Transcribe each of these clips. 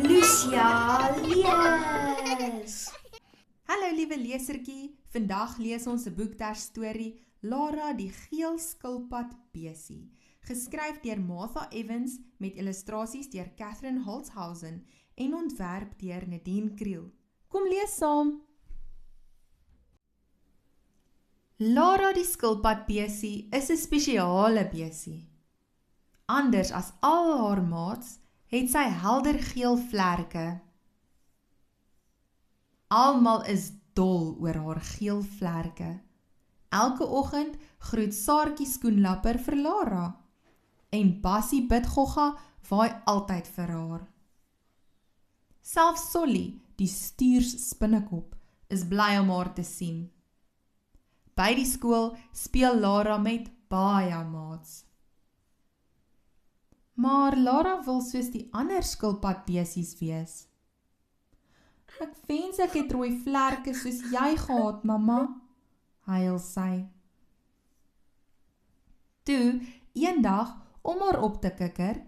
Lucia lees. Hallo liewe lesertjie, vandag lees ons 'n boekterstorie Lara die geel skilpad besie, geskryf deur Martha Evans met illustrasies deur Catherine Holzhausen en ontwerp deur Nadine Kriel. Kom lees saam! Lara die skilpad besie is 'n spesiale besie. Anders as al haar maats, het sy helder geel vlerke. Almal is dol oor haar geel vlerke. Elke oggend groet Saartjie skoenlapper vir Lara en Bassie Bidgogga waai altyd vir haar. Selfs Solly, die stuurs spinnekop, is bly om haar te sien. By die skool speel Lara met baie maats. Maar Lara wil soos die ander skilpadbesies wees. Ek wens ek het rooi vlerke soos jy gehad, mamma, huil sy. Toe, eendag, om haar op te kikker,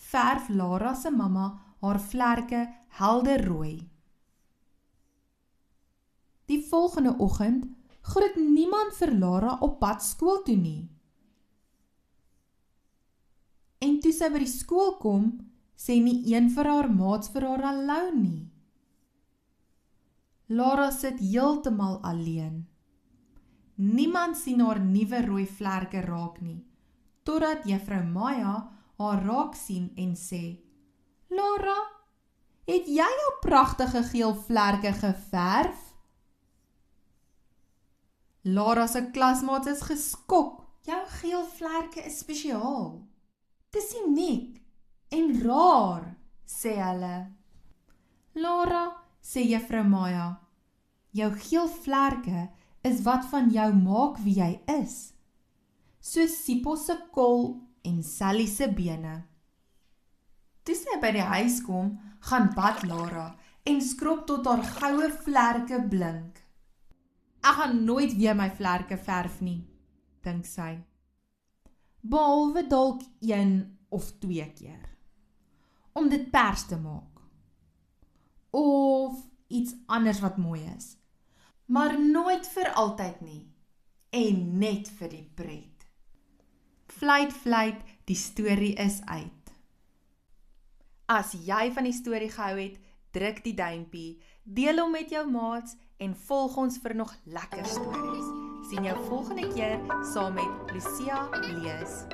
verf Lara se mamma haar vlerke helder rooi. Die volgende oggend groet niemand vir Lara op pad skool toe nie. En toe sy by die skool kom, sê nie een vir haar maats vir haar hallo nie. Lara sit heeltemal alleen. Niemand sien haar nuwe rooi vlerke raak nie, totdat juffrou Maya haar raak sien en sê, Lara, het jy jou pragtige geel vlerke geverf? Lara se klasmaats is geskok. Jou geel vlerke is spesiaal. Dis uniek en raar, sê hulle. Lara, sê juffrou Maya, jou geel vlerke is wat van jou maak wie jy is, soos Sipho se kol en Sally se bene. Toe sy by die huis kom, gaan bad Lara en skrob tot haar goue vlerke blink. Ek gaan nooit weer my vlerke verf nie, dink sy. Behalwe dalk 1 of 2 keer, om dit pers te maak. Of iets anders wat mooi is. Maar nooit vir altyd nie, en net vir die pret. Fluit, die storie is uit. As jy van die storie gehou het, druk die duimpie, deel hom met jou maats en volg ons vir nog lekker stories. Sien jou volgende keer saam met Lucia lees.